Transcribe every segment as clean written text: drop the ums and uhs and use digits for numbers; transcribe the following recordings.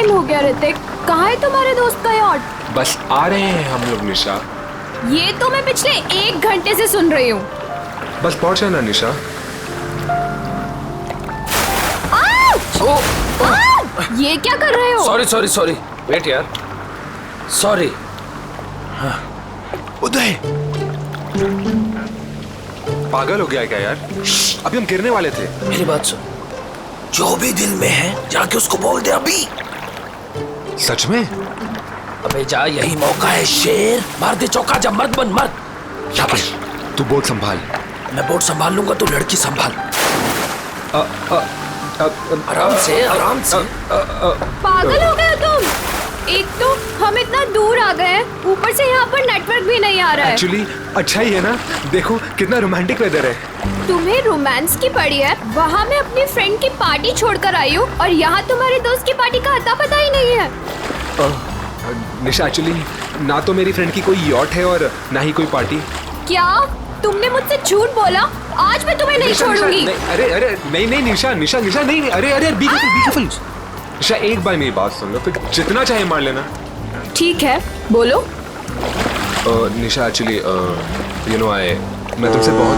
Time हो गया ऋतिक, कहाँ है तुम्हारे दोस्त का यॉट? बस आ रहे हैं हम लोग निशा। ये तो मैं पिछले 1 घंटे से सुन रही हूँ। बस पहुंचा ना निशा। ये क्या कर रहे हो? सॉरी सॉरी सॉरी, वेट यार, सॉरी। उदय, पागल हो गया क्या यार? अभी हम गिरने वाले थे। मेरी बात सुन, जो भी दिल में है जाके उसको बोल दे अभी। सच में? अबे जा, यही मौका है शेर, मार दे चौका, जब मर्द बन मर्द। शाबाश, तू बोट संभाल। मैं बोट संभाल लूंगा, तू लड़की संभाल। आराम से आराम से। पागल हो गए तुम? एक तो हम इतना दूर आ गए हैं, ऊपर से यहाँ पर नेटवर्क भी नहीं आ रहा है। एक्चुअली अच्छा ही है ना, देखो कितना रोमांटिक वेदर है। तुम्हें रोमांस की पड़ी है? वहाँ मैं अपनी फ्रेंड की पार्टी छोड़कर आई हूँ और यहाँ तुम्हारे दोस्त की पार्टी का अता पता ही नहीं है। निशा, एक्चुअली ना तो मेरी फ्रेंड की कोई यॉट है और ना ही कोई पार्टी। क्या तुमने मुझसे झूठ बोला? आज मैं तुम्हें नहीं छोड़ूंगी। अरे अरे नहीं नहीं निशा निशा निशा नहीं, अरे अरे बी केयरफुल निशा, एक बार मेरी बात सुन लो, फिर जितना चाहे मार लेना। ठीक है, बोलो। निशा, एक्चुअली यू नो मैं तुमसे बहुत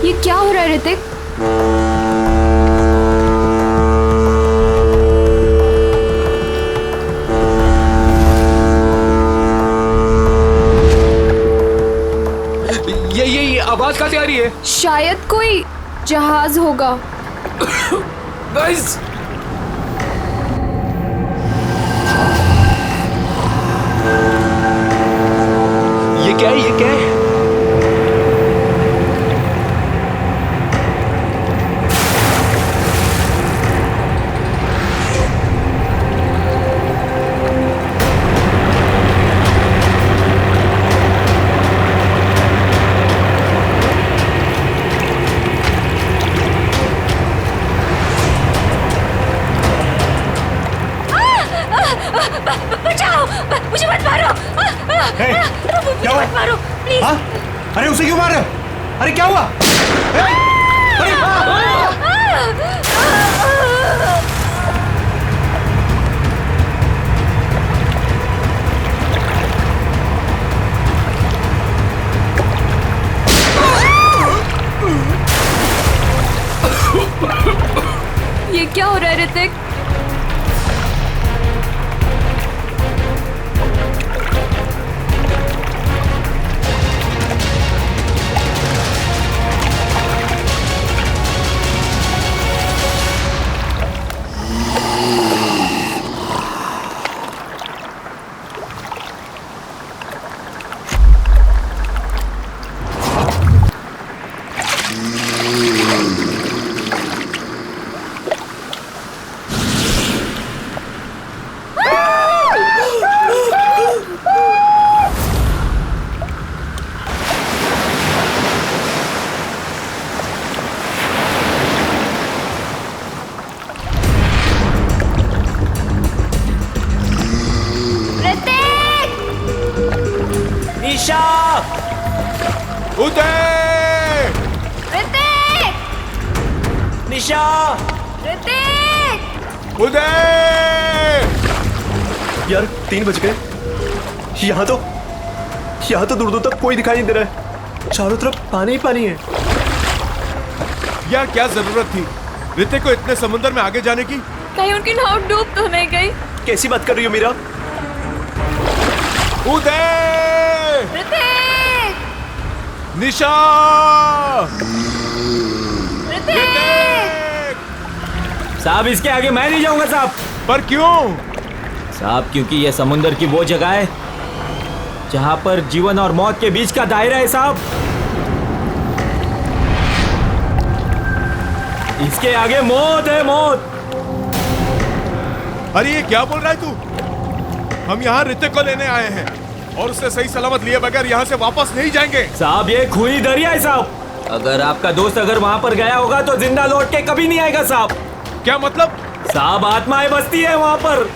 ये क्या हो रहा है ऋतिक? ये आवाज कहाँ से आ रही है? शायद कोई जहाज होगा। गाइस, ये क्या है? ये क्या है? बचाओ, मुझे मत मारो। क्या हुआ? मत मारो प्लीज। हाँ? अरे उसे क्यों मार रहे हो? अरे क्या हुआ? ये क्या हो रहा है ऋतिक? निशा, उदय! ऋतिक! निशा, ऋतिक! उदय! यार 3 बज गए। यहाँ तो दूर दूर तक कोई दिखाई नहीं दे रहा है, चारों तरफ पानी ही पानी है। यार क्या जरूरत थी ऋतिक को इतने समुद्र में आगे जाने की? कहीं उनकी नाव डूब तो नहीं गई? कैसी बात कर रही हो मीरा? उदय! ऋतिक! निशा! ऋतिक! साहब, इसके आगे मैं नहीं जाऊंगा साहब। पर क्यों? साहब, क्योंकि यह समुद्र की वो जगह है जहां पर जीवन और मौत के बीच का दायरा है साहब। इसके आगे मौत है, मौत। अरे ये क्या बोल रहा है तू? हम यहाँ ऋतिक को लेने आए हैं और उससे सही सलामत लिए बगैर यहाँ से वापस नहीं जाएंगे। साहब, ये खूनी दरिया है साहब। अगर आपका दोस्त अगर वहां पर गया होगा तो जिंदा लौट के कभी नहीं आएगा साहब। क्या मतलब? साहब, आत्माएं बसती है वहां पर।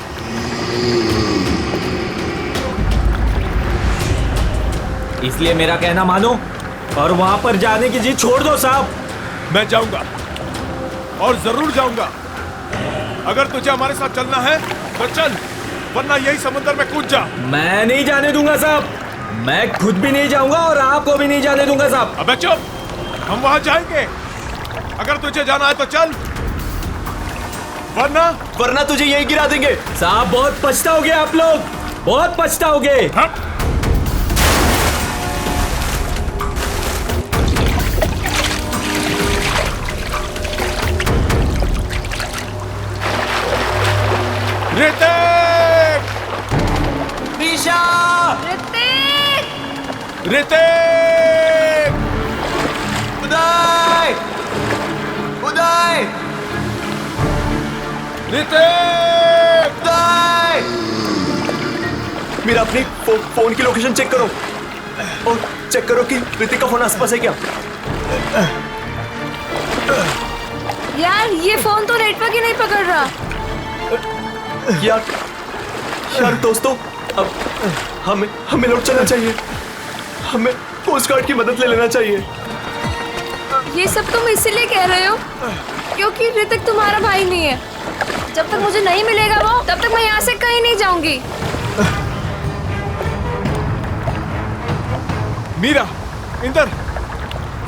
इसलिए मेरा कहना मानो और वहां पर जाने की जिद छोड़ दो साहब। मैं जाऊंगा और जरूर जाऊंगा। अगर तुझे हमारे साथ चलना है तो चल, वरना यही समुद्र में कूद जा। मैं नहीं जाने दूंगा साहब, मैं खुद भी नहीं जाऊंगा और आपको भी नहीं जाने दूंगा साहब। अबे चुप, हम वहां जाएंगे। अगर तुझे जाना है तो चल, वरना तुझे यही गिरा देंगे। साहब बहुत पछताओगे आप लोग, बहुत पछताओगे। ऋतिक! निशा! ऋतिक! उदय! उदय! ऋतिक! उदय! मेरा अपनी फोन की लोकेशन चेक करो और चेक करो कि ऋतिक का फोन आसपास है क्या। यार ये फोन तो नेटवर्क ही नहीं पकड़ रहा। यार दोस्तों, अब हमें लौट चलना चाहिए। हमें कोस्ट गार्ड की मदद ले लेना चाहिए। ये सब तुम इसीलिए कह रहे हो क्योंकि ऋतिक तुम्हारा भाई नहीं है। जब तक मुझे नहीं मिलेगा वो, तब तक मैं यहाँ से कहीं नहीं जाऊंगी। मीरा, इंदर,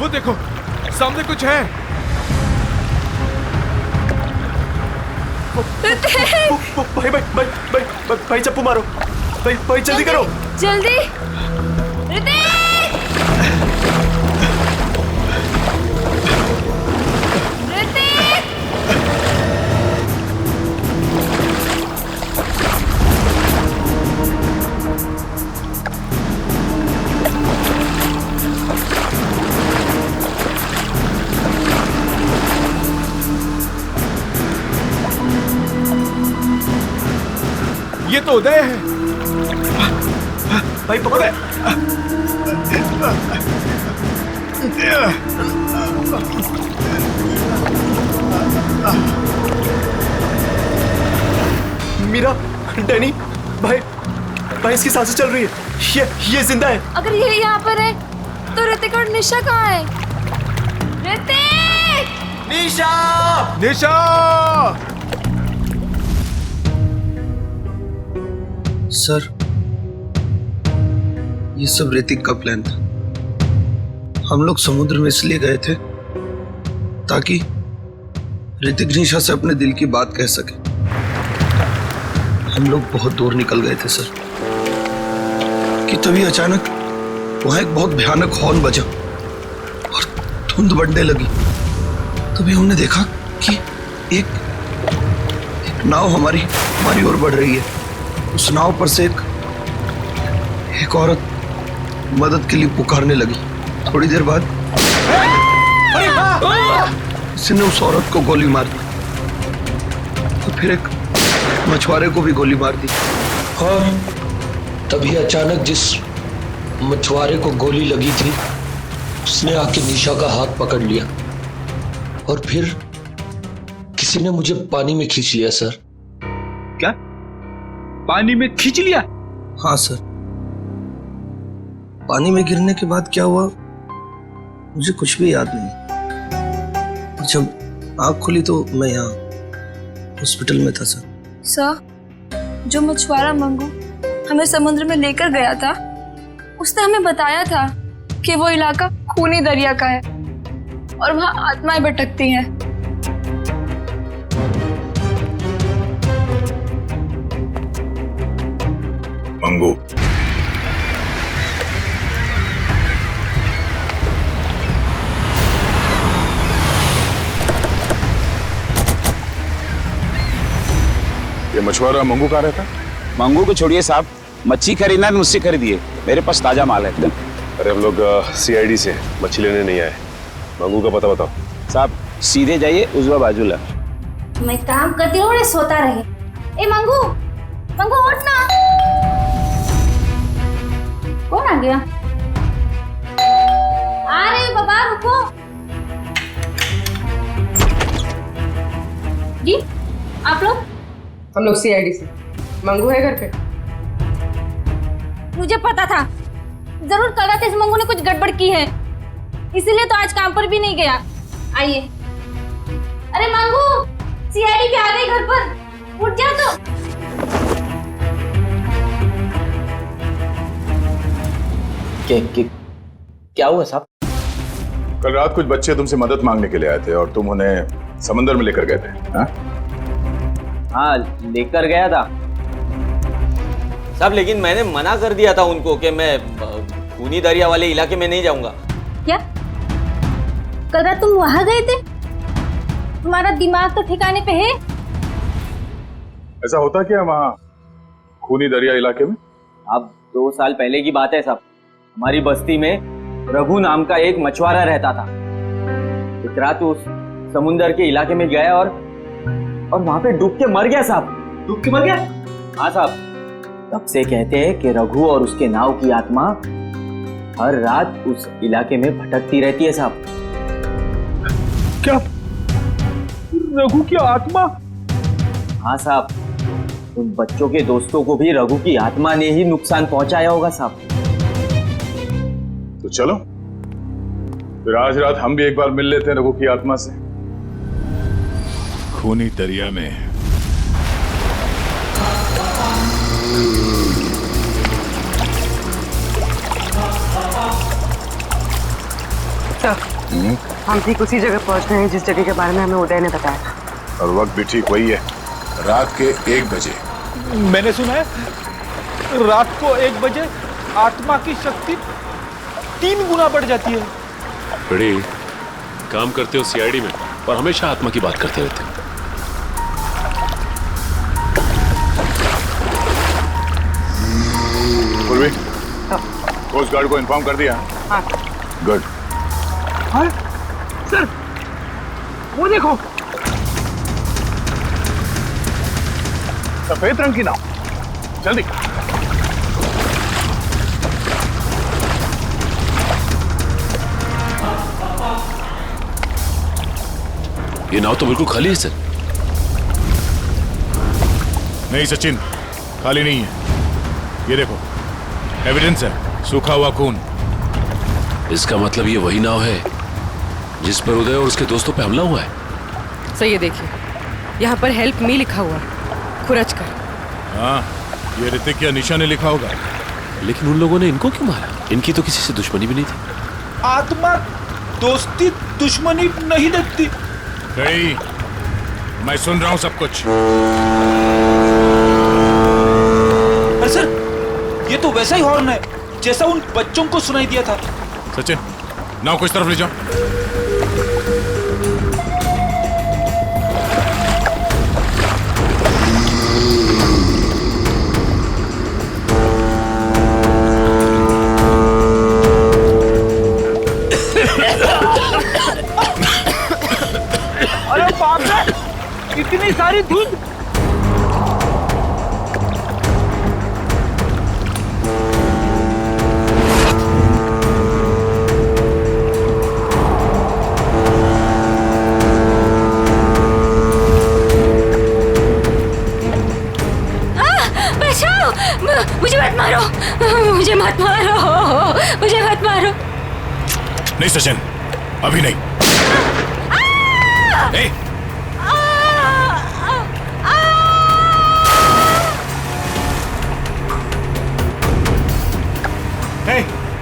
वो देखो सामने कुछ है। भाई चप्पू मारो। भाई जल्दी करो, जल्दी। ऋतिक! ऋतिक! ये तो उदय है। भाई पकड़ो। मीरा, डैनी, भाई इसकी सांसें चल रही है। ये जिंदा है। अगर ये यहाँ पर है तो ऋतिक और निशा कहाँ है? ऋतिक! निशा! निशा! सर, ये सब ऋतिक का प्लान था। हम लोग समुद्र में इसलिए गए थे ताकि ऋतिक निशा से अपने दिल की बात कह सके। हम लोग बहुत दूर निकल गए थे सर कि तभी अचानक वहां एक बहुत भयानक हॉर्न बजा और धुंध बढ़ने लगी। तभी हमने देखा कि एक नाव हमारी ओर बढ़ रही है। उस नाव पर से एक औरत मदद के लिए पुकारने लगी। थोड़ी देर बाद किसी ने उस औरत को गोली मार दी, तो फिर एक मछुआरे को भी गोली मार दी। और तभी अचानक जिस मछुआरे को गोली लगी थी उसने आके निशा का हाथ पकड़ लिया और फिर किसी ने मुझे पानी में खींच लिया सर। क्या? पानी में खींच लिया? हाँ सर, पानी में गिरने के बाद क्या हुआ मुझे कुछ भी याद नहीं। और जब आँख खुली तो मैं यहाँ हॉस्पिटल में था सर। सर, जो मछुआरा मंगू हमें समुद्र में लेकर गया था, उसने हमें बताया था कि वो इलाका खूनी दरिया का है और वहाँ आत्माएं भटकती हैं। मंगू, ये मछुआरा मंगू कहाँ रहता? मंगू को छोड़िए साहब, मच्छी खरीदना है मुझसे खरीदिए, मेरे पास ताजा माल है एकदम। अरे हम लोग CID से मछली लेने नहीं आए। मंगू का पता बताओ। साहब सीधे जाइए उजवा बाजू ला। मैं काम करती हूँ, सोता रहे। ए मंगू, मंगू उठ ना। कौन आ गया? आ रहे हो बाबा, रुको। जी आप लोग? हम लोग CID से। मंगू है घर पे? मुझे पता था जरूर कल रात इस मंगू ने कुछ गड़बड़ की है, इसीलिए तो आज काम पर भी नहीं गया। आइए। अरे मंगू, सीआईडी भी आ गई घर पर, उठ जा तो। क्या हुआ साहब? कल रात कुछ बच्चे तुमसे मदद मांगने के लिए आए थे और तुम उन्हें समंदर में लेकर गए थे। हाँ, लेकर गया था साहब, लेकिन मैंने मना कर दिया था उनको कि मैं खूनी दरिया वाले इलाके में नहीं जाऊंगा। क्या कल रात तुम वहां गए थे? तुम्हारा दिमाग तो ठिकाने पे है? ऐसा होता क्या वहाँ खूनी दरिया इलाके में? अब 2 साल पहले की बात है साहब। हमारी बस्ती में रघु नाम का एक मछुआरा रहता था। एक रात उस समुंदर के इलाके में गया और वहां पे डूब के मर गया साहब। डूब के मर गया? हाँ साहब। तब से कहते हैं कि रघु और उसके नाव की आत्मा हर रात उस इलाके में भटकती रहती है साहब। क्या रघु की आत्मा? हाँ साहब, उन बच्चों के दोस्तों को भी रघु की आत्मा ने ही नुकसान पहुंचाया होगा साहब। तो चलो फिर आज रात हम भी एक बार मिल लेते हैं रघु की आत्मा से। खूनी दरिया में हम ठीक उसी जगह पहुंच गए हैं जिस जगह के बारे में हमें उदय ने बताया था। और वक्त भी ठीक वही है, रात के 1 बजे। मैंने सुना है रात को 1 बजे आत्मा की शक्ति 3 गुना बढ़ जाती है। बड़े काम करते हो सीआईडी में और हमेशा आत्मा की बात करते रहते हो। पूर्वी, कोस्ट गार्ड को इन्फॉर्म कर दिया? हाँ। गुड। हाँ? सर, वो देखो, सफेद रंग की नाव, जल्दी। ये नाव तो बिल्कुल खाली है सर। नहीं सचिन, खाली नहीं है। ये देखो, एविडेंस है, सूखा हुआ खून। इसका मतलब ये वही नाव है जिस पर उदय और उसके दोस्तों पे हमला हुआ है। सर ये देखिए, यहाँ पर हेल्प मी लिखा हुआ है, खुरच कर। हाँ, ये ऋतिक या निशा ने लिखा होगा। लेकिन उन लोगों ने इनको क्यों मारा? इनकी तो किसी से दुश्मनी भी नहीं थी। आत्मा दोस्ती दुश्मनी नहीं देखती। गई, मैं सुन रहा हूं सब कुछ। अरे सर, ये तो वैसा ही हॉर्न है जैसा उन बच्चों को सुनाई दिया था। सचिन, नाव को इस तरफ ले जाओ। अरे बाप रे, इतनी सारी धुंध। मुझे मत मारो, मुझे मत मारो, मुझे मत मारो। नहीं सचिन, अभी नहीं।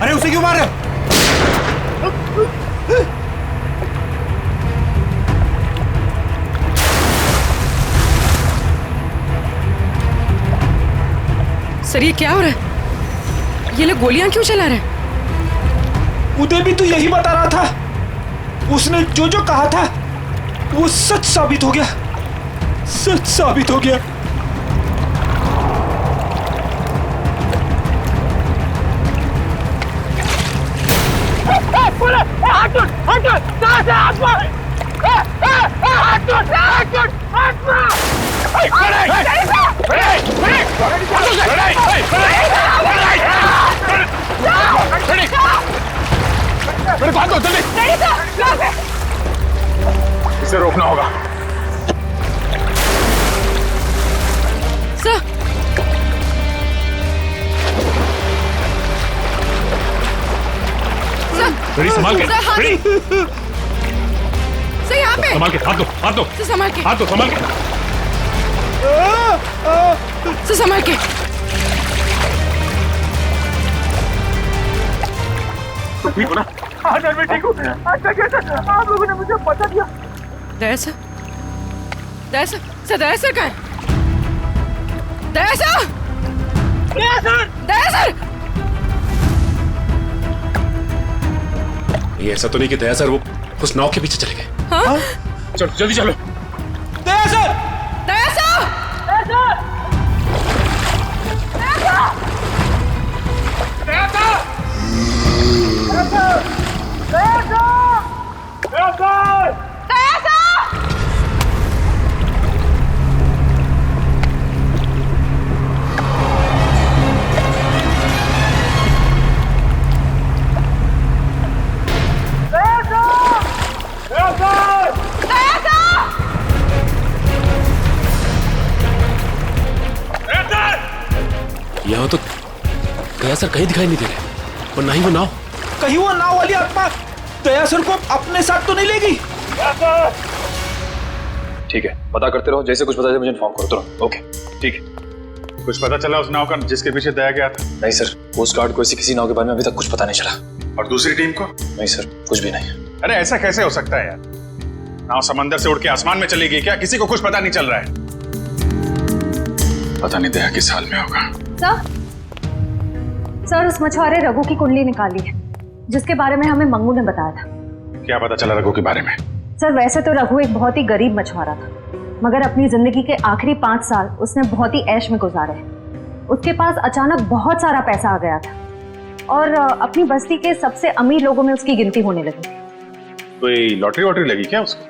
अरे उसे क्यों मार रहे हो? सर ये क्या हो रहा है? ये लोग गोलियां क्यों चला रहे हैं? उदय भी तो यही बता रहा था। उसने जो जो कहा था वो सच साबित हो गया, सच साबित हो गया। इसे रोकना होगा। सर रेडी, संभाल के, रेडी। सर यहाँ पे। संभाल के, हाथ दो, हाथ दो, सर संभाल के, हाथ दो, संभाल के। सर संभाल के। तुम ठीक हो ना? हाँ सर, मैं ठीक हूँ। अच्छा कैसे आप लोगों ने मुझे बता दिया? दया सर, दया सर, सर दया सर कहाँ है? दया सर, दया सर, दया सर। ये ऐसा तो नहीं कि दया सर वो उस नाव के पीछे चले गए? हाँ? चलो जल्दी चलो। दया सर, दया सर, दया सर, दया सर, दया सर, दया सर, दया सर, दया सर, दया सर। यहाँ तो दया सर कहीं दिखाई नहीं दे रहे और ना ही वो नाव। कहीं वो नाव वाली आत्मा दया सर को अपने साथ तो नहीं लेगी? ठीक है, पता करते रहो, जैसे कुछ पता चले मुझे इन्फॉर्म करो तुरंत। ओके ठीक है। कुछ पता चला उस नाव का जिसके पीछे दया गया था? नहीं सर, कोस्ट गार्ड को ऐसी किसी नाव के बारे में अभी तक कुछ पता नहीं चला। और दूसरी टीम को? नहीं सर, कुछ भी नहीं। अरे ऐसा कैसे हो सकता है यार? नाव समंदर से उड़ के आसमान में चली गई क्या? किसी को कुछ पता नहीं चल रहा है। पता नहीं दया किस हाल में होगा। सर उस मछुआरे रघु की कुंडली निकाली है जिसके बारे में हमें मंगू ने बताया था। क्या पता चला रघु के बारे में? सर वैसे तो रघु एक बहुत ही गरीब मछुआरा था, मगर अपनी जिंदगी के आखिरी 5 साल उसने बहुत ही ऐश में गुजारे हैं। उसके पास अचानक बहुत सारा पैसा आ गया था और अपनी बस्ती के सबसे अमीर लोगों में उसकी गिनती होने लगी। कोई लॉटरी वॉटरी लगी क्या उसको?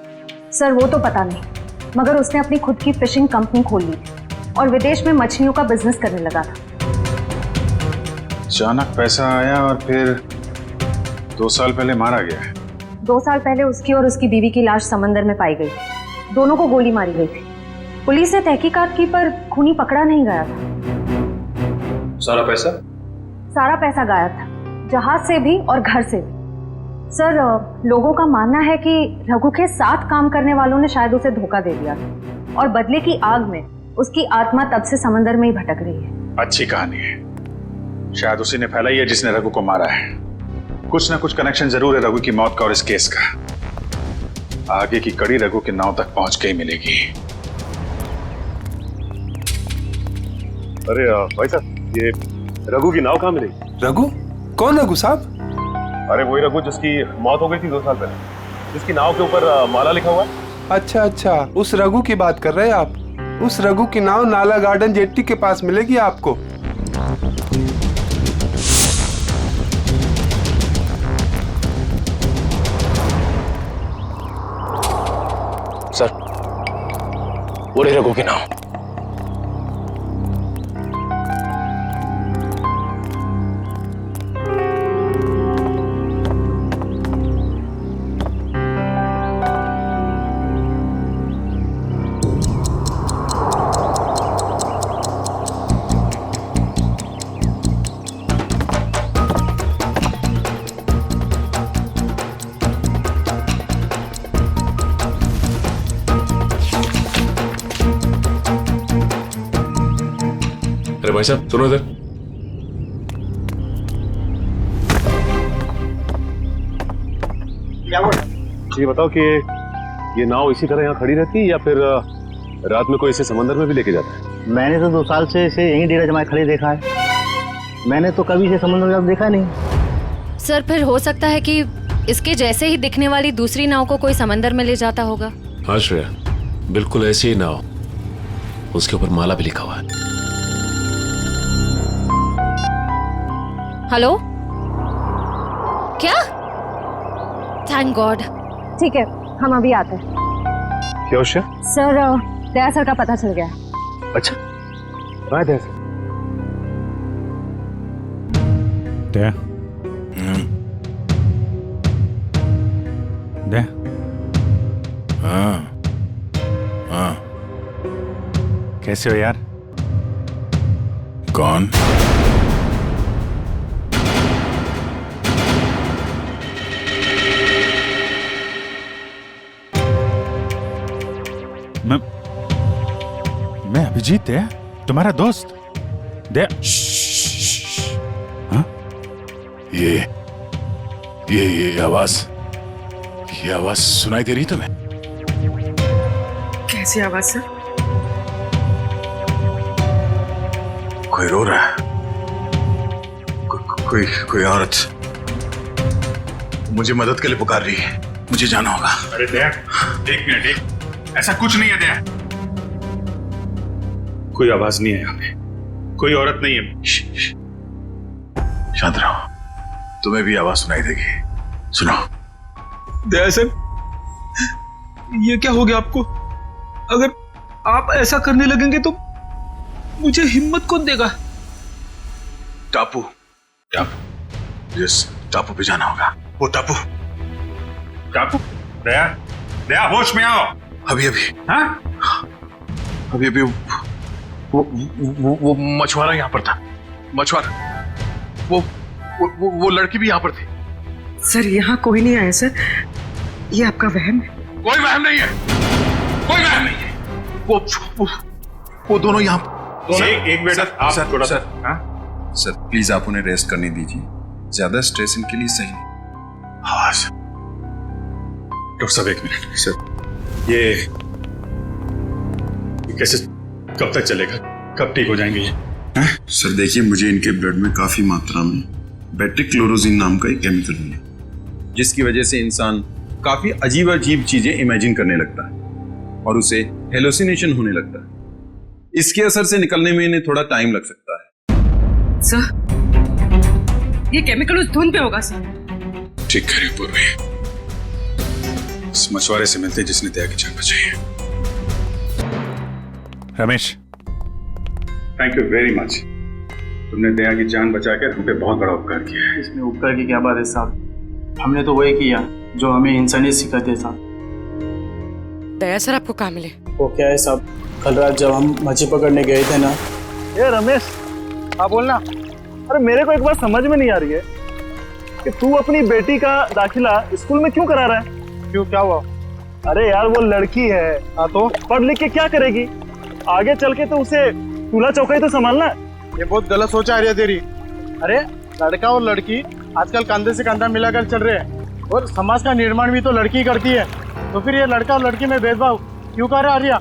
सर वो तो पता नहीं, मगर उसने अपनी खुद की फिशिंग कंपनी खोल ली थी और विदेश में मछलियों का बिजनेस करने लगा था। अचानक पैसा आया और फिर 2 साल पहले मारा गया है। 2 साल पहले उसकी और उसकी बीवी की लाश समंदर में पाई गई। दोनों को गोली मारी गई थी। पुलिस ने तहकीकात की पर खूनी पकड़ा नहीं गया था। सारा पैसा? सारा पैसा गायब था, जहाज से भी और घर से भी। सर लोगों का मानना है कि रघु के साथ काम करने वालों ने शायद उसे धोखा दे दिया था और बदले की आग में उसकी आत्मा तब से समंदर में ही भटक रही है। अच्छी कहानी है, शायद उसी ने फैलाई है जिसने रघु को मारा है। कुछ ना कुछ कनेक्शन जरूर है रघु की मौत का और इस केस का। आगे की कड़ी रघु के नाव तक पहुंच के ही मिलेगी। अरे भाई साहब, ये रघु की नाव कहाँ मिलेगी? रघु? कौन रघु साहब? अरे वही रघु जिसकी मौत हो गई थी 2 साल पहले, जिसकी नाव के ऊपर माला लिखा हुआ है। अच्छा अच्छा, उस रघु की बात कर रहे हैं आप। उस रघु की नाव नाला गार्डन जेट्टी के पास मिलेगी आपको। सर वो रही रघु की नाव। अरे भाई साहब सुनो इधर। क्या हुआ? ये बताओ कि ये नाव इसी तरह यहाँ खड़ी रहती है या फिर रात में कोई इसे समंदर में भी लेके जाता है? मैंने तो 2 साल से इसे यहीं डेरा जमाए खड़े देखा है। मैंने तो कभी इसे समुद्र में देखा नहीं। सर फिर हो सकता है कि इसके जैसे ही दिखने वाली दूसरी नाव को कोई समंदर में ले जाता होगा। हाँ श्रेया, बिल्कुल ऐसी ही नाव, उसके ऊपर माला भी लिखा हुआ है। हेलो, क्या? Thank God. ठीक है, हम अभी आते हैं। क्या उषा? सर दया सर का पता चल गया। अच्छा, कहाँ है दया सर? दया, दया, हाँ हाँ, कैसे हो यार? कौन? मैं अभिजीत है, तुम्हारा दोस्त। दे हाँ? ये आवाज सुनाई दे रही तुम्हें? कैसी आवाज सर? कोई रो रहा है। कोई औरत मुझे मदद के लिए पुकार रही है। मुझे जाना होगा। अरे दया, एक मिनट, ऐसा कुछ नहीं है दया। कोई आवाज नहीं है यहाँ पे, कोई औरत नहीं है। शांत रहो, तुम्हें भी आवाज सुनाई देगी। सुनो। दया सर, ये क्या हो गया आपको? अगर आप ऐसा करने लगेंगे तो मुझे हिम्मत कौन देगा? टापू जिस टापू पे जाना होगा, वो टापू। दया होश में आओ। अभी वो मछुआरा यहाँ पर था। मछुआरा, वो लड़की भी यहाँ पर थी। सर यहाँ कोई नहीं आया सर, ये आपका वहम है। कोई वहम नहीं है। वो दोनों यहाँ। एक मिनट आप थोड़ा सा। सर प्लीज आप उन्हें रेस्ट करने दीजिए, ज्यादा स्ट्रेस इनके लिए सही नहीं। हाँ सर। डॉक्टर साहब एक मिनट सर, ये कैसे, कब तक चलेगा, कब ठीक हो जाएंगे ये? सर देखिए, मुझे इनके ब्लड में काफी मात्रा में बेट्रिक्लोरोजिन नाम का एक केमिकल मिला, जिसकी वजह से इंसान काफी अजीब चीजें इमेजिन करने लगता है और उसे हेलुसिनेशन होने लगता है। इसके असर से निकलने में इन्हें थोड़ा टाइम लग सकता है। सर ये केमिकल उस धुन पे होगा सर। ठीक कह रही पूर्वी, उस मछुआरे से मिलते जिसने दया की जान बचाई है। Ramesh, thank you very much. तुमने दया की जान बचाकर हम पे बहुत बड़ा उपकार किया है। इसमें उपकार की क्या बात है साहब, हमने तो वही किया जो हमें इंसानियत सिखाते साहब। दया सर आपको कहाँ मिले? वो क्या है साहब, कल रात जब हम मछली पकड़ने गए थे ना। ये रमेश, हाँ बोलना। अरे मेरे को एक बात समझ में नहीं आ रही है कि तू अपनी बेटी का दाखिला स्कूल में क्यों करा रहा है? क्यों, क्या हुआ? अरे यार वो लड़की है, हाँ तो पढ़ लिख के क्या करेगी? आगे चल के तो उसे चूल्हा चौका तो संभालना है। ये बहुत गलत सोच आ रही है तेरी। अरे लड़का और लड़की आजकल कंधे से कंधा मिलाकर चल रहे हैं और समाज का निर्माण भी तो लड़की करती है, तो फिर ये लड़का और लड़की में भेदभाव क्यों कर रहा है आर्या?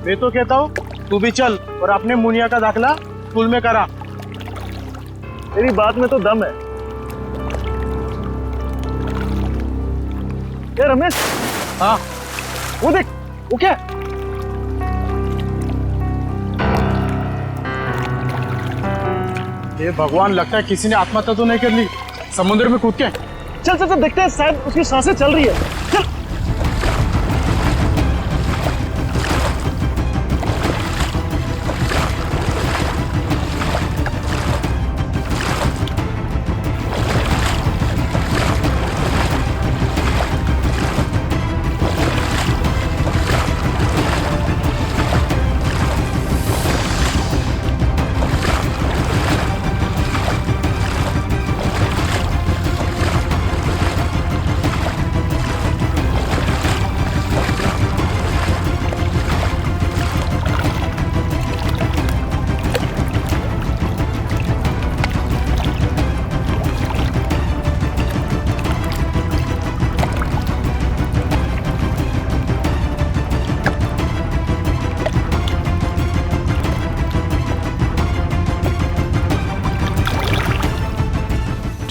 मैं तो कहता हूँ तू भी चल और अपने मुनिया का दाखिला स्कूल में करा। तेरी बात में तो दम है। ये रमेश, हाँ वो देख, वो क्या? ये भगवान, लगता है किसी ने आत्महत्या तो नहीं कर ली समुद्र में कूद के। चल चल चल देखते हैं, शायद उसकी सांसें चल रही है। चल।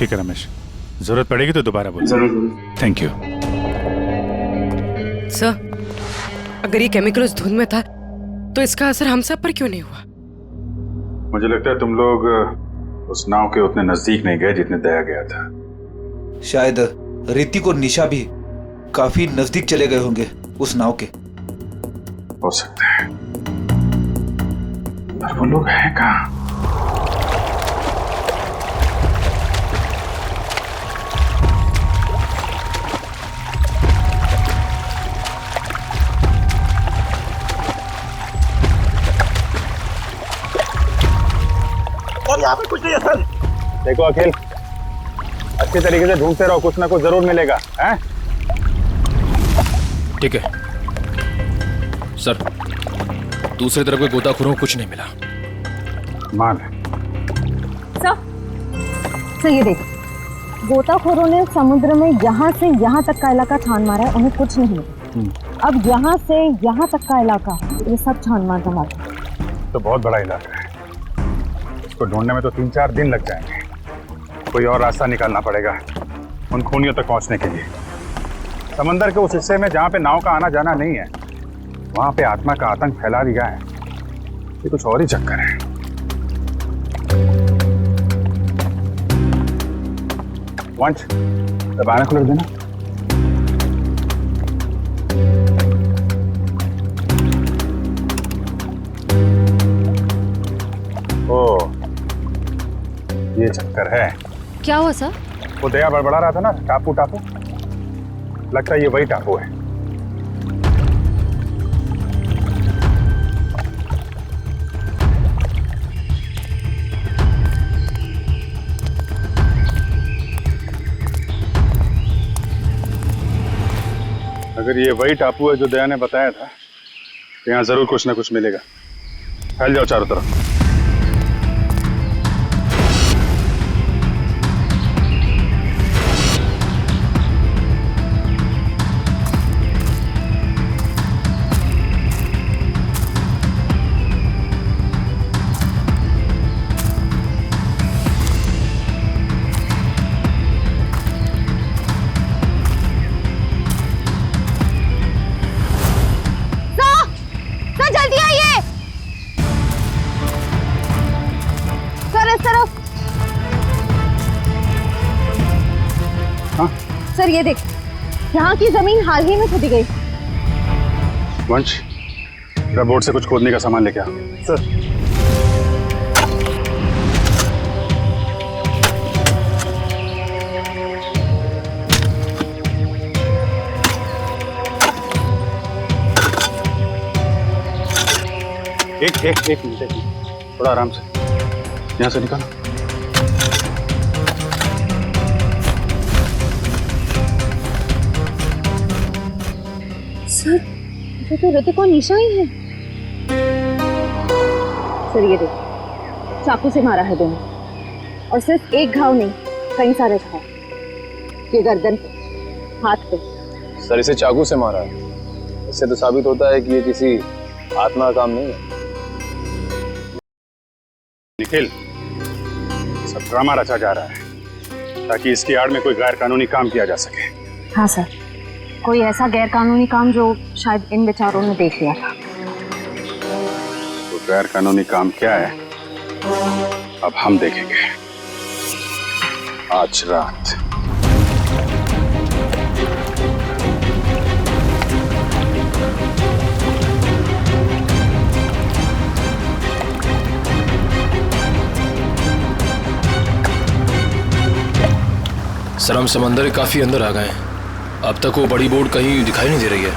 ठीक है रमेश, जरूरत पड़ेगी तो दोबारा बोल। जरूर। Thank you. सर अगर ये केमिकल उस धुन में था तो इसका असर हम सब पर क्यों नहीं हुआ? मुझे लगता है तुम लोग उस नाव के उतने नजदीक नहीं गए जितने दया गया था। शायद ऋतिक और निशा भी काफी नजदीक चले गए होंगे उस नाव के। हो सकता है, पर वो लोग हैं कहाँ? और यहाँ पे कुछ नहीं है सर। देखो अखिल, अच्छी तरीके से ढूंढते रहो, कुछ ना कुछ जरूर मिलेगा। हैं? ठीक है, सर, दूसरी तरफ के गोताखोरों को कुछ नहीं मिला। मान सर ये देख, गोताखोरों ने समुद्र में यहाँ से यहाँ तक का इलाका छान मारा है, उन्हें कुछ नहीं मिला। अब यहाँ से यहाँ तक का इलाका ये सब छान मार दमाते। तो बहुत बड़ा इलाका है, इसको ढूंढने में तो 3-4 दिन लग जाएंगे। कोई और रास्ता निकालना पड़ेगा उन खूनियों तक पहुंचने के लिए। समंदर के उस हिस्से में जहाँ पे नाव का आना जाना नहीं है, वहां पे आत्मा का आतंक फैला दिया है। ये कुछ और ही चक्कर है। वंश, दबाना खुल देना। ओ, ये चक्कर है। क्या हुआ सर? वो दया बड़बड़ा रहा था ना, टापू टापू, लगता है ये वही टापू है। अगर ये वही टापू है जो दया ने बताया था, तो यहाँ जरूर कुछ ना कुछ मिलेगा। फैल जाओ चारों तरफ। सर ये देख, यहाँ की जमीन हाल ही में खुदी गई। वंश, जरा बोट से कुछ खोदने का सामान लेके आ। सर एक मिनट, थोड़ा आराम से, यहाँ से निकालो। सर ये तो ऋतिक और निशा ही है। सर ये देख, चाकू से मारा है दोनों, और सिर्फ एक घाव नहीं, कई सारे घाव। ये गर्दन पे, हाथ पे। सर, इसे चाकू से मारा है, इससे तो साबित होता है कि ये किसी आत्मा का काम नहीं है। निखिल, सब ड्रामा रचा जा रहा है ताकि इसकी आड़ में कोई गैर कानूनी काम किया जा सके। हाँ सर, कोई ऐसा गैर कानूनी काम जो शायद इन बेचारों ने देख लिया था। तो गैर कानूनी काम क्या है, अब हम देखेंगे आज रात। सर, हम समंदर के काफी अंदर आ गए हैं। अब तक वो बड़ी बोट कहीं दिखाई नहीं दे रही है।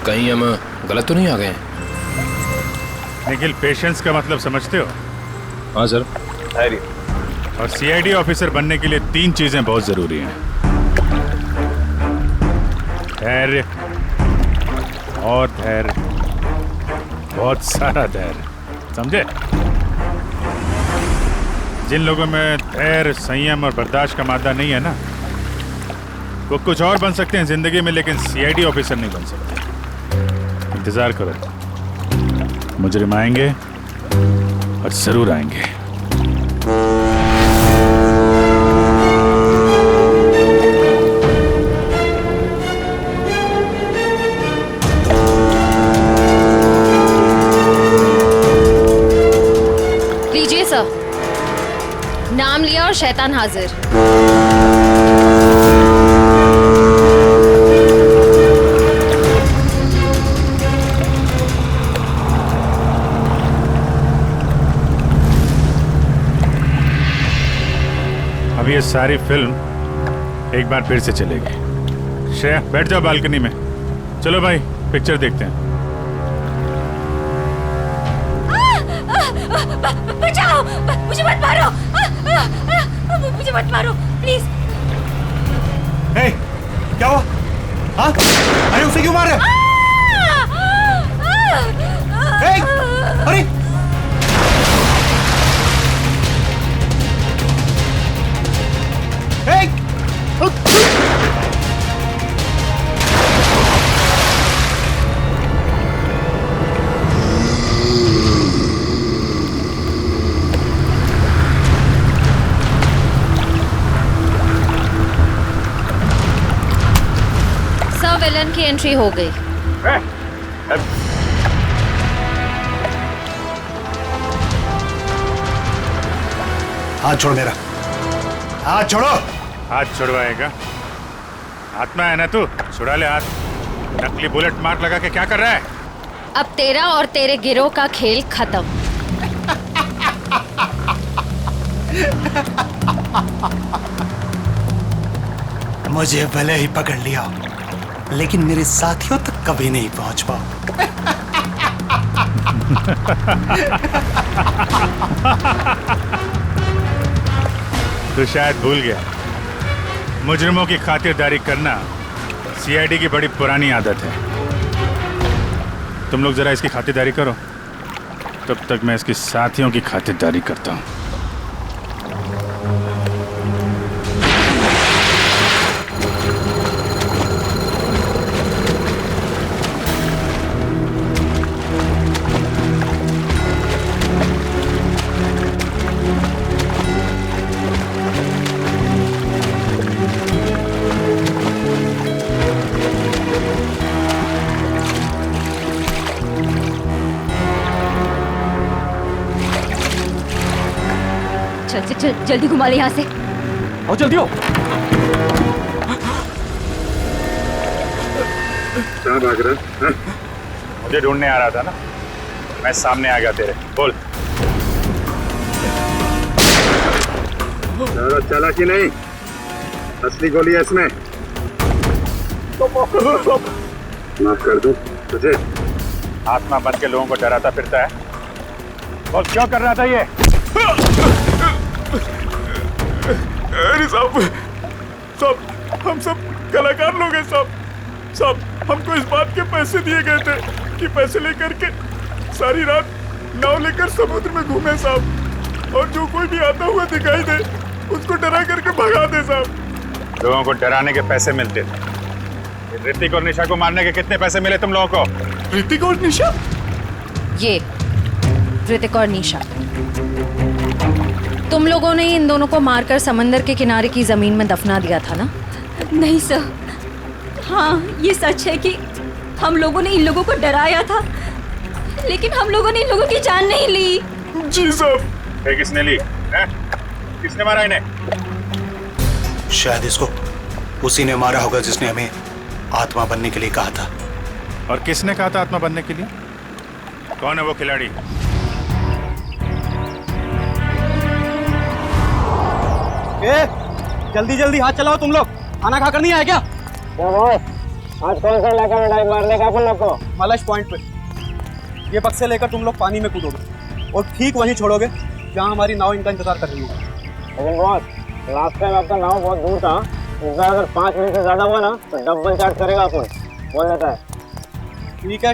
कहीं हम गलत तो नहीं आ गए हैं? निखिल, पेशेंस का मतलब समझते हो? हाँ सर। धैर्य। और सीआईडी ऑफिसर बनने के लिए 3 चीजें बहुत जरूरी हैं। धैर्य और धैर्य, बहुत सारा धैर्य, समझे? जिन लोगों में धैर्य, संयम और बर्दाश्त का मादा नहीं है ना, वो कुछ और बन सकते हैं जिंदगी में, लेकिन सीआईडी ऑफिसर नहीं बन सकते। इंतजार करो, मुजरिम आएंगे और जरूर आएंगे। लीजिए सर, नाम लिया और शैतान हाजिर। अब ये सारी फिल्म एक बार फिर से चलेगी। श्रेया, बैठ जाओ बालकनी में। चलो भाई, पिक्चर देखते हैं। बचाओ, मुझे मत मारो, मुझे मत मारो प्लीज। क्या हुआ? हाँ? अरे उसे क्यों मार रहे? विलन की एंट्री हो गई। हाथ छोड़ मेरा, हाथ छोड़ो। हाथ छुड़वाएगा? आत्मा है ना तू, छुड़ा ले हाथ। नकली बुलेट मार्क लगा के क्या कर रहा है? अब तेरा और तेरे गिरोह का खेल खत्म। मुझे भले ही पकड़ लिया, लेकिन मेरे साथियों तक कभी नहीं पहुंच पाओ। तू शायद भूल गया, मुजरिमों की खातिरदारी करना सीआईडी की बड़ी पुरानी आदत है। तुम लोग जरा इसकी खातिरदारी करो, तब तक मैं इसके साथियों की खातिरदारी करता हूँ। चल जल्दी घुमा ले यहाँ से। आओ जल्दी हो। कहाँ भाग रहा? मुझे ढूंढने आ रहा था ना, मैं सामने आ गया तेरे। बोल। ज्यादा चालाकी नहीं, असली गोली है इसमें। माफ कर दूं तुझे? आत्मा बन के लोगों को डराता फिरता है। बोल क्यों कर रहा था ये? अरे साहब हम सब कलाकार लोग हैं साहब। हमको इस बात के पैसे दिए गए थे कि पैसे लेकर के सारी रात नाव लेकर समुद्र में घूमे साहब, और जो कोई भी आता हुआ दिखाई दे उसको डरा करके भगा दे साहब। लोगों को डराने के पैसे मिलते थे। ऋतिक और निशा को मारने के कितने पैसे मिले तुम लोगों को? ऋतिक और निशा? ये ऋतिक और निशा, तुम लोगों ने इन दोनों को मारकर समंदर के किनारे की जमीन में दफना दिया था ना? नहीं सर, हाँ ये सच है कि हम लोगों ने इन लोगों को डराया था, लेकिन हम लोगों ने इन लोगों की जान नहीं ली। जी साहब। किसने ली है? किसने मारा इन्हें? शायद इसको उसी ने मारा होगा जिसने हमें आत्मा बनने के लिए कहा था। और किसने कहा था आत्मा बनने के लिए? कौन है वो खिलाड़ी? जल्दी जल्दी हाथ चलाओ तुम लोग, खाना खाकर नहीं आए क्या? आज कौन सा इलाका में डाइव मारने का अपन लोग को? मलश पॉइंट पे। ये बक्से लेकर तुम लोग पानी में कूदोगे और ठीक वहीं छोड़ोगे जहाँ हमारी नाव इनका इंतजार कर रही है। लेकिन बॉस, लास्ट टाइम आपका नाव बहुत दूर था, इस बार अगर 5 मिनट से ज्यादा हुआ ना तो डबल चार्ज करेगा अपन, बोल देता है।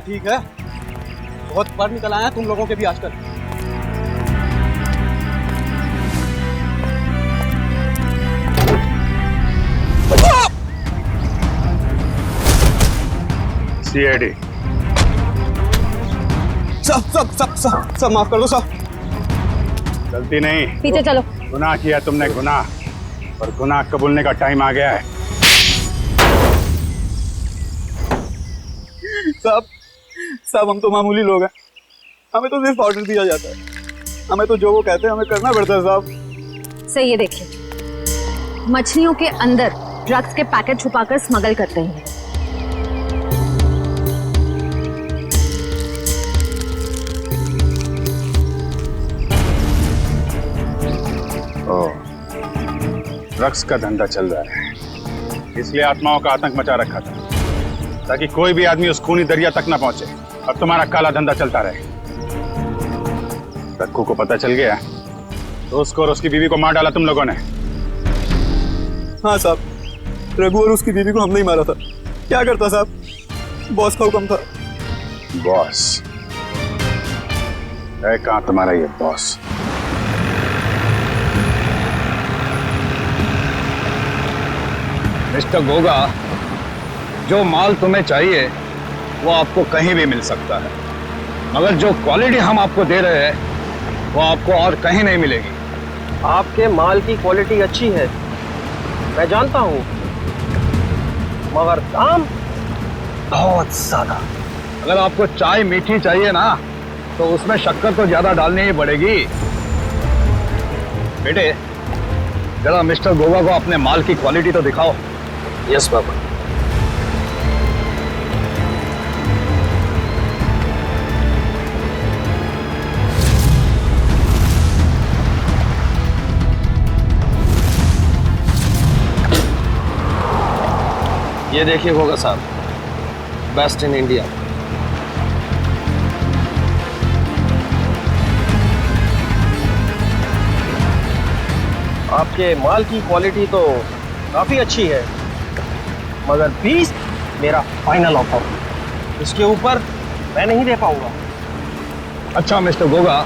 ठीक है, बहुत पर निकल आया तुम लोगों के भी आजकल। सीआईडी। सब माफ कर दो साहब। गलती नहीं, पीछे चलो। गुनाह किया तुमने, गुनाह, और गुनाह कबूलने का टाइम आ गया है। साहब हम तो मामूली लोग हैं, हमें तो सिर्फ ऑर्डर दिया जाता है, हमें तो जो वो कहते हैं हमें करना पड़ता है साहब। सही है, देखिए मछलियों के अंदर ड्रग्स के पैकेट छुपाकर स्मगल करते हैं। ड्रग्स का धंधा चल रहा है, इसलिए आत्माओं का आतंक मचा रखा था ताकि कोई भी आदमी उस खूनी दरिया तक ना पहुंचे और तुम्हारा काला धंधा चलता रहे। रक्कू को पता चल गया तो उसको और उसकी बीवी को मार डाला तुम लोगों ने। हाँ साहब, रघु और उसकी बीवी को हमने ही मारा था। क्या करता साहब, बॉस का हुक्म था। बॉस है कहाँ तुम्हारा ये बॉस? मिस्टर गोगा, जो माल तुम्हें चाहिए वो आपको कहीं भी मिल सकता है, मगर जो क्वालिटी हम आपको दे रहे हैं वो आपको और कहीं नहीं मिलेगी। आपके माल की क्वालिटी अच्छी है, मैं जानता हूँ, मगर दाम बहुत ज्यादा। अगर आपको चाय मीठी चाहिए ना तो उसमें शक्कर तो ज्यादा डालनी ही पड़ेगी। बेटे जरा मिस्टर गोगा को अपने माल की क्वालिटी तो दिखाओ। Yes papa. ये देखिए गोगा साहब, बेस्ट इन इंडिया। आपके माल की क्वालिटी तो काफी अच्छी है, मगर 20 मेरा फाइनल ऑफर, इसके ऊपर मैं नहीं दे पाऊंगा। अच्छा मिस्टर गोगा,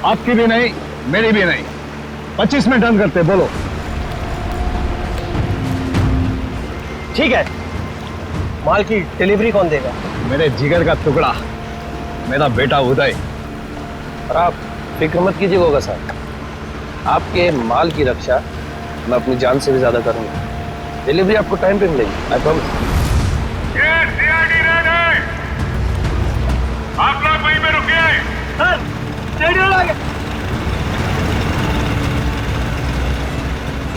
आपकी भी नहीं मेरी भी नहीं, 25 में डन करते, बोलो। ठीक है, माल की डिलीवरी कौन देगा? मेरे जिगर का टुकड़ा, मेरा बेटा उदय। और आप फिक्र मत कीजिए गोगा साहब, आपके माल की रक्षा मैं अपनी जान से भी ज्यादा करूंगा। डिलीवरी आपको टाइम पे मिलेगी, आई प्रॉमिस। आप लोग वहीं पे रुकिए। सर, रेडियो लगे।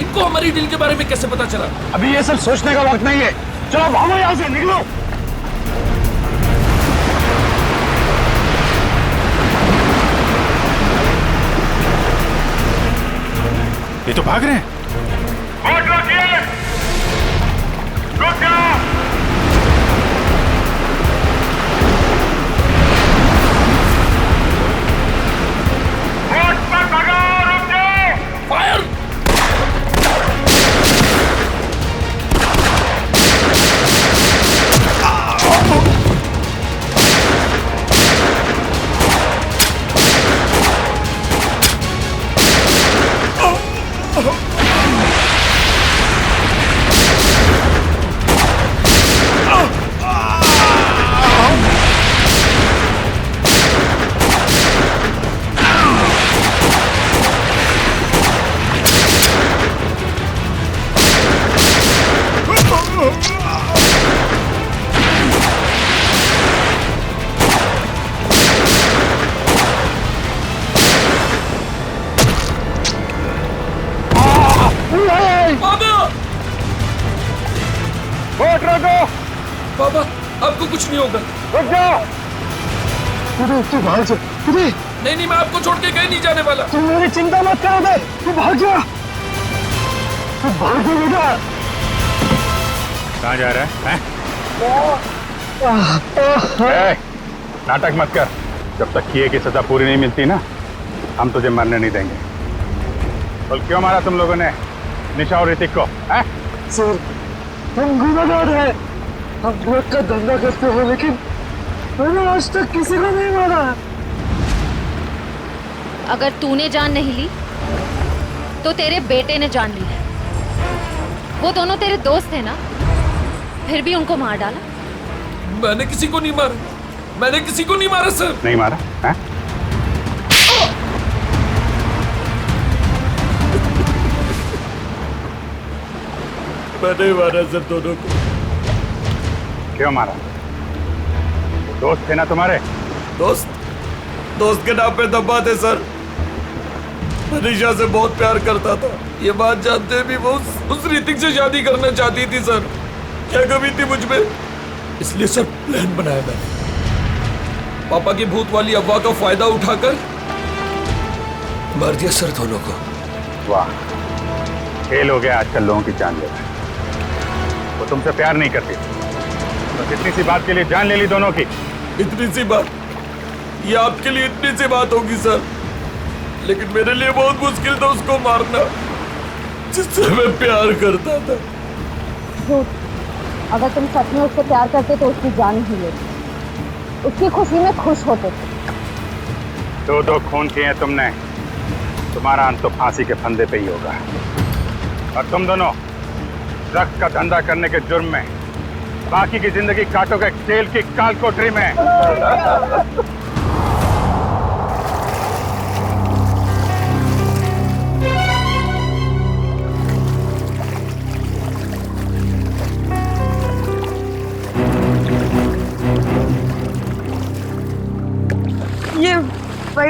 इनको हमारी डील के बारे में कैसे पता चला? अभी ये सब सोचने का वक्त नहीं है, चलो भागो यहाँ से, निकलो। ये तो भाग रहे हैं। वोट रखिए, रुक जाओ। वोट पर भगाओ, रुक जाओ। फायर! वोट रखो। बाबा आपको कुछ नहीं होगा। रुक जाओ। तू भाग जा। नहीं नहीं, मैं आपको छोड़ के कहीं नहीं जाने वाला। तुम मेरी चिंता मत करो बे, तू भाग जा। तू भाग जा बेटा। कहाँ जा रहा है? नाटक मत कर, जब तक किए की सजा पूरी नहीं मिलती ना, हम तुझे मरने नहीं देंगे। बोल क्यों मारा तुम लोगों ने निशा और ऋतिक को? सर, हम गुनाहगार हैं, हम ड्रग का धंधा करते हैं, लेकिन मैंने आज तक किसी को नहीं मारा। अगर तूने जान नहीं ली तो तेरे बेटे ने जान ली है। वो दोनों तेरे दोस्त थे ना, फिर भी उनको मार डाला। मैंने किसी को नहीं मारा, मैंने किसी को नहीं मारा सर। नहीं मारा है? मैंने मारा सर दोनों को। क्यों मारा? दोस्त थे ना तुम्हारे? दोस्त के नाम पे दबा थे सर। मनीषा से बहुत प्यार करता था, ये बात जानते भी वो उस ऋतिक से शादी करना चाहती थी सर। क्या कमी थी मुझ में, इसलिए सर प्लान बनाया मैंने। पापा की भूत वाली अफवाह का फायदा उठाकर मार दिया सर दोनों को। वाह, खेल हो गया आजकल लोगों की जान लेना। वो तुमसे प्यार नहीं करती, बस इतनी सी बात के लिए जान ले ली दोनों की। इतनी सी बात? ये आपके लिए इतनी सी बात होगी सर, लेकिन मेरे लिए बहुत मुश्किल था उसको मारना जिससे मैं प्यार करता था। अगर तुम सच में उससे प्यार करते तो उसकी जान ही लेते, उसकी खुशी में खुश होते। दो खून किए हैं तुमने, तुम्हारा अंत तो फांसी के फंदे पे ही होगा। और तुम दोनों ड्रग्स का धंधा करने के जुर्म में बाकी की जिंदगी काटोगे जेल की काल कोठरी में।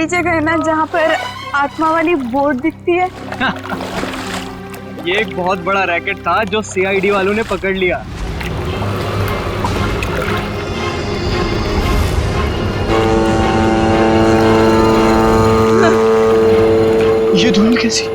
वही जगह है ना जहाँ पर आत्मा वाली बोर्ड दिखती है? ये एक बहुत बड़ा रैकेट था जो सीआईडी वालों ने पकड़ लिया। ये धुन कैसी?